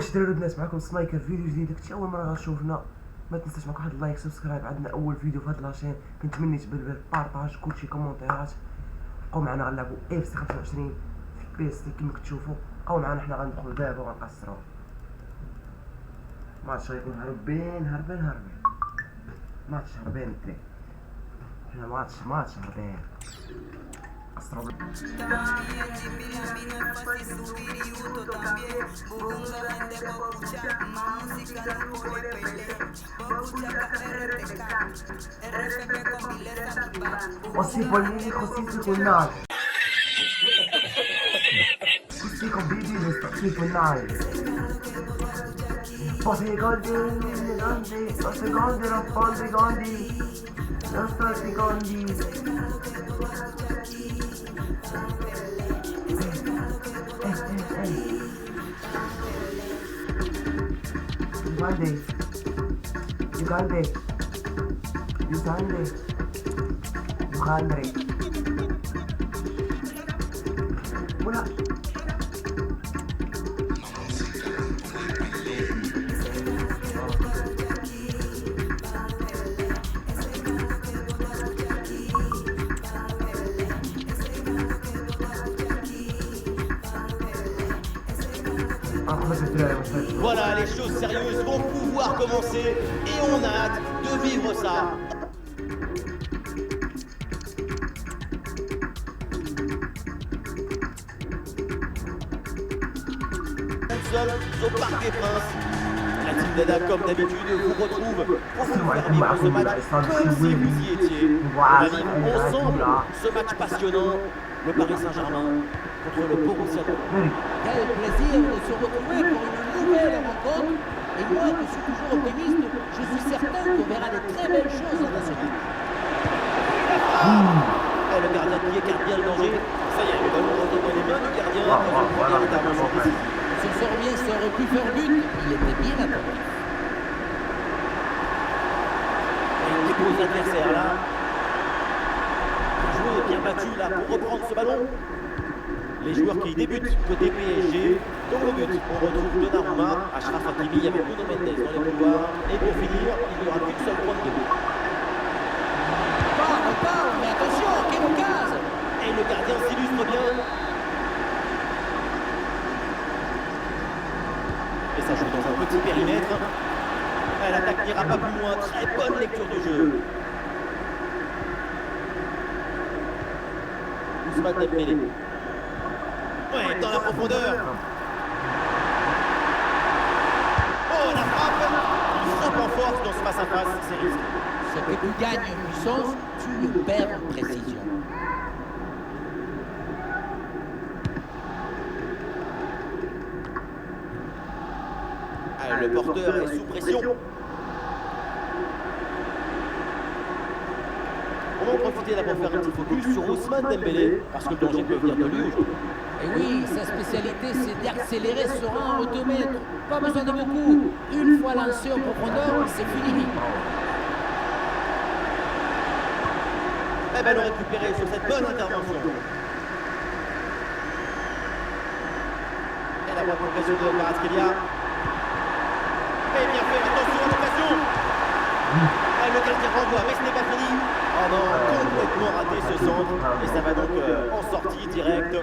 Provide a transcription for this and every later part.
واش دراري الناس معكم سنايكر فيديو جديد. كنتي اول مره غتشوفنا ما تنساش معك واحد اللايك سبسكرايب. عندنا اول فيديو في هاد لاشين كنتمنى تبدل بارطاج كلشي كومونتيرات. بقاو معنا غنلعبوا اف سي 25 في بي اس تي كما كتشوفوا. بقاو معنا حنا غندخلوا دابا وغنقصروا ماتش غيكون هربين ماتش هربين الدراري. حنا ماتش هربين قصروا Così polini, così secondari. Così con bibi le sto secondari. Po' secondi, po' secondi, non po' secondi. Non sto secondi. Ugande. Voilà. Voilà, les choses sérieuses vont pouvoir commencer et on a hâte de vivre ça. Seul au Parc des Princes. La team Dada, comme d'habitude, vous retrouve pour vous faire vivre ce match comme si vous y étiez. On va vivre ensemble ce match passionnant. Le Paris Saint-Germain contre le Borussia Dortmund. Quel plaisir de se retrouver pour une nouvelle rencontre. Et moi qui suis toujours optimiste, je suis certain qu'on verra de très belles choses dans ce match. Et le gardien qui écarte bien le danger. Ça y est, le ballon rentre dans les mains du gardien. Ce Sorbier aurait pu faire but, il était bien attendu. Et il dépose l'adversaire là. Le joueur est bien battu là pour reprendre ce ballon. Les joueurs qui débutent côté PSG, dans le but, on retrouve Donnarumma, Achraf Hakimi avec Nuno Mendes dans les couloirs. Et pour finir, il n'y aura qu'une seule pointe de but. Repart, mais attention, quelle occasion! Et le gardien s'illustre bien. Et ça joue dans un petit périmètre. L'attaque n'ira pas plus loin. Très bonne lecture du jeu. Ousmane Dembélé. Ouais, dans la profondeur. Oh, la frappe. Il frappe en force dans ce face-à-face. C'est risqué. Ce que tu gagnes en puissance, tu le perds en précision. Le porteur est sous pression. On va en profiter là pour faire un petit focus sur Ousmane Dembélé, parce que le danger peut venir de lui aujourd'hui. Et oui, sa spécialité c'est d'accélérer ce rang en 2 mètres. Pas besoin de beaucoup. Une fois lancé en profondeur, c'est fini. Eh ben, le récupéré sur cette bonne intervention. Et la bonne progression de Kvaratskhelia. Et bien fait, attention à l'occasion. Le gardien renvoie, mais ce n'est pas fini. Oh non, complètement raté ce centre. Et ça va donc en sortie directe.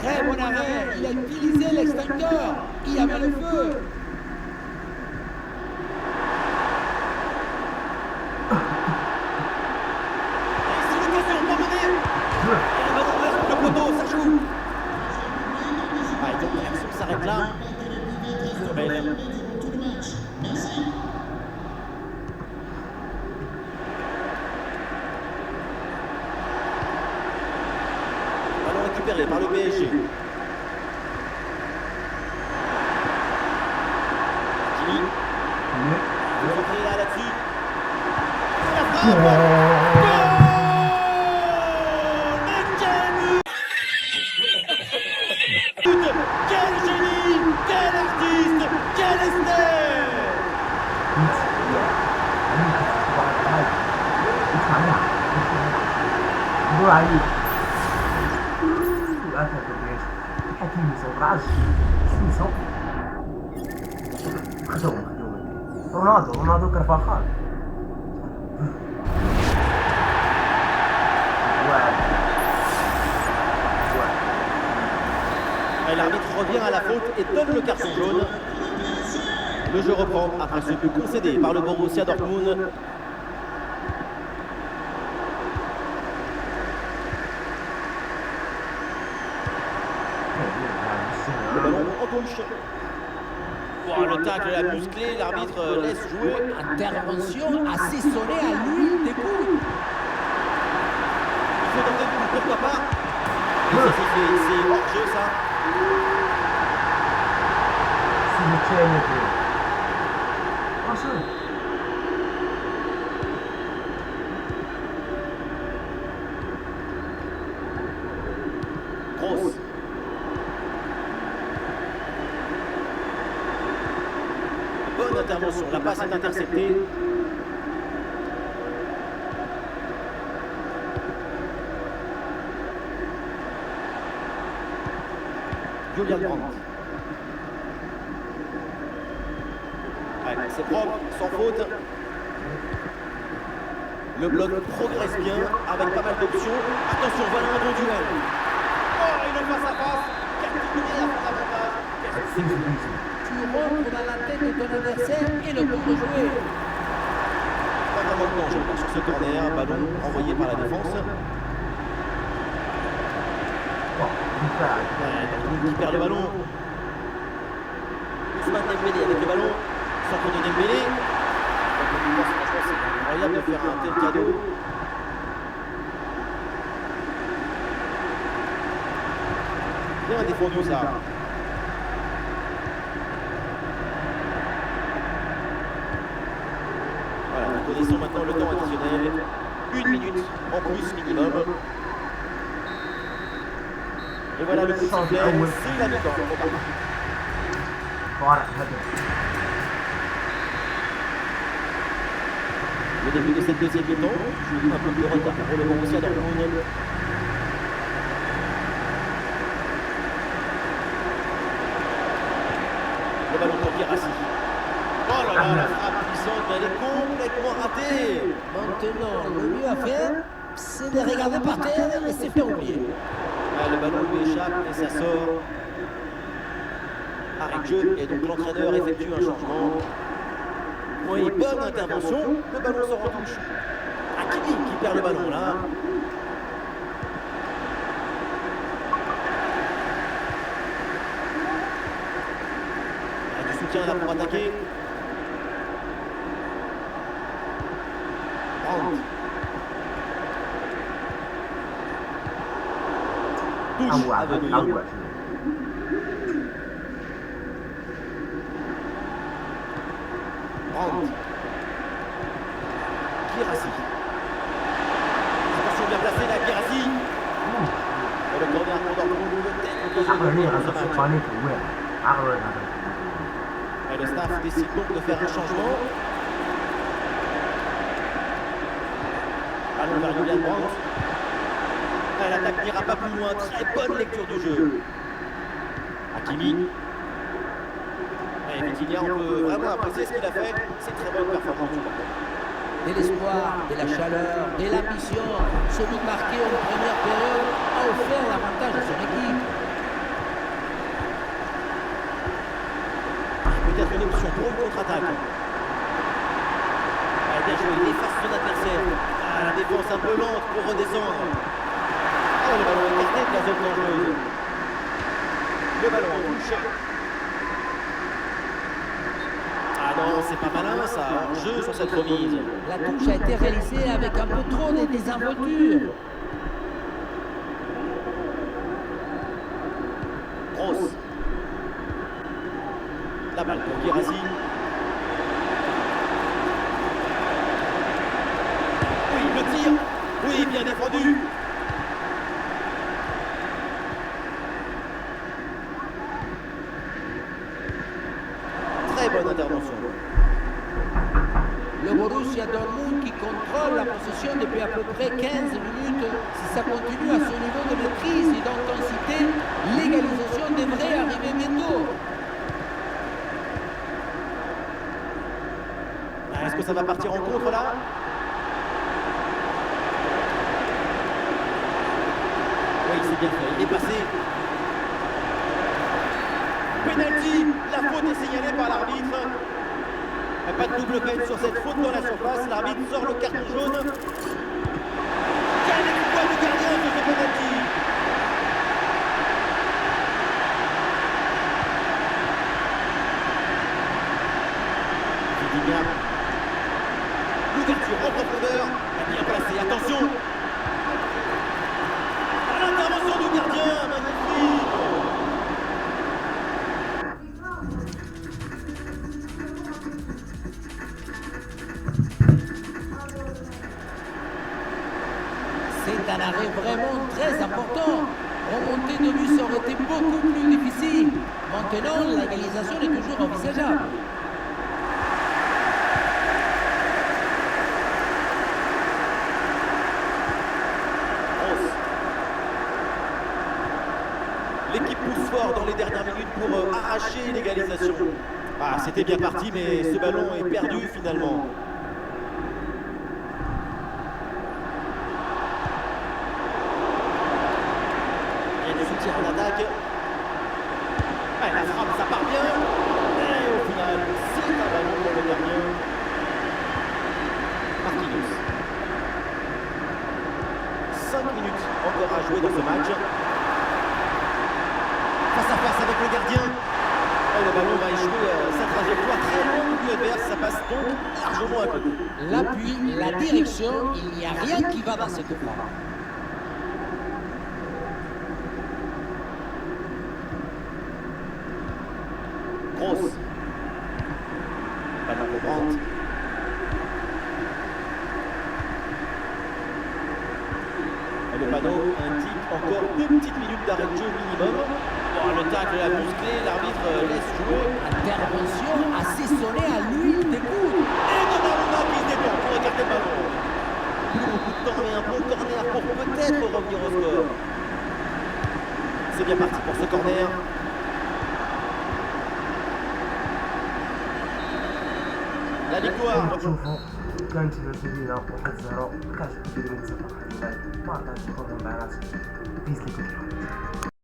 Très bon arrêt, il a utilisé l'extincteur. Il y avait le feu. Et c'est l'occasion pour mener. Et le ballon reste le poteau, ça joue. Ah, et donc l'action s'arrête là. Belle. Ballon récupéré par le PSG. Hakimi. Vous rentrez là-dessus. La frappe. Quel génie! Quel artiste! Quel Esther! Hakimi sont rages. 600. رونالدو كرفخال. Et l'arbitre revient à la faute et donne le carton jaune. Le jeu reprend après ce but concédé par le Borussia Dortmund. Le ballon en touche. Oh, le tacle a musclé, l'arbitre laisse jouer. Intervention assaisonnée à l'huile des coups. Il faut tenter le coup, pourquoi pas. Et ça c'est fait, c'est hors-jeu ça. Grosse. Bonne intervention, la passe est interceptée. Julian Brandt. Ouais, c'est propre, sans faute. Le bloc progresse bien, avec pas mal d'options. Attention, voilà un bon duel. Oh, il le face à face. Captivité à son avantage. Tu rentres dans la tête de ton adversaire et le tour de jouer. Pas vraiment de danger sur ce corner, ballon envoyé par la défense. Qui perd le ballon. Ousmane Dembélé avec le ballon. Sans compte de Dembélé. Franchement, c'est incroyable de faire un tel cadeau. Bien défendu ça. Voilà, nous connaissons maintenant le temps additionnel. 1 minute en plus minimum. Et voilà le coup de sifflet, c'est la mi-temps. Le début de cette deuxième mi-temps, un peu de retard pour le Borussia Dortmund. Le ballon pour Guirassy. Oh là là, la frappe puissante, mais elle est complètement ratée. Maintenant, le mieux à faire, c'est de regarder par terre et se faire oublier. Ah, le ballon lui échappe et ça sort. Arrêt de jeu et donc l'entraîneur effectue un changement. Oui, bonne intervention, le ballon sort en touche. Hakimi qui perd le ballon là. Il y a du soutien là pour attaquer. Brandt. Touche à venir. Brandt. Guirassy. Attention bien placé là, Guirassy. Et le corner pour Dortmund, peut-être. Et le staff décide donc de faire un changement. Allons vers Julian Brandt. L'attaque n'ira pas plus loin, très bonne lecture du jeu. Hakimi. Et Vitinha, on peut vraiment apprécier ce qu'il a fait, c'est une très bonne performance. De l'espoir, de la chaleur, de l'ambition, ce but marqué en première période a offert l'avantage à son équipe. Peut-être une option pour une contre-attaque. Bien joué, il efface son adversaire. La défense un peu lente pour redescendre. Oh, le ballon écarté de la zone dangereuse. Le ballon en touche. Ah non, c'est pas malin ça, hors-jeu sur cette remise. La touche a été réalisée avec un peu trop de désinvolture. Grosse. La balle pour Guirassy. Oui, le tir. Oui, bien défendu. Très bonne intervention. Le Borussia Dortmund qui contrôle la possession depuis à peu près 15 minutes. Si ça continue à ce niveau de maîtrise et d'intensité, l'égalisation devrait arriver bientôt. ça va partir en contre là. Oui, c'est bien fait, il est passé. Penalty, la faute est signalée par l'arbitre. Pas de double peine sur cette faute dans la surface. L'arbitre sort le carton jaune. Quel exploit du gardien sur ce penalty! Vitinha. L'ouverture en profondeur. Bien placé, attention! L'intervention du gardien, magnifique! C'est un arrêt vraiment très important. Remonter de but, ça aurait été beaucoup plus difficile. Maintenant, l'égalisation est toujours envisageable. L'équipe pousse fort dans les dernières minutes pour arracher l'égalisation. Ah, c'était bien parti, mais ce ballon est perdu finalement. En attaque. Ouais, la frappe, ça part bien. Et au final, c'est un ballon pour le gardien. Marquinhos. 5 minutes encore à jouer dans ce match. Face à face avec le gardien. Et le ballon va échouer sa trajectoire très loin du but adverse. Ça passe donc largement à côté. L'appui, la direction, il n'y a rien qui va dans cette frappe. Grosse. Ballon pour Brandt. Et le panneau indique encore 2 petites minutes d'arrêt de jeu minimum. Bon, le tacle a musclé, l'arbitre laisse jouer. Intervention assaisonnée à l'huile des coudes. Et Donnarumma qui se détend pour écarter le ballon. Plus beaucoup de temps, mais un bon corner pour peut-être revenir au score. C'est bien parti pour ce corner. La victoire. شوفوا كانت المسؤولين 1-0 كاش كبير من 0 بارطاج كل المباريات بيس لي كنت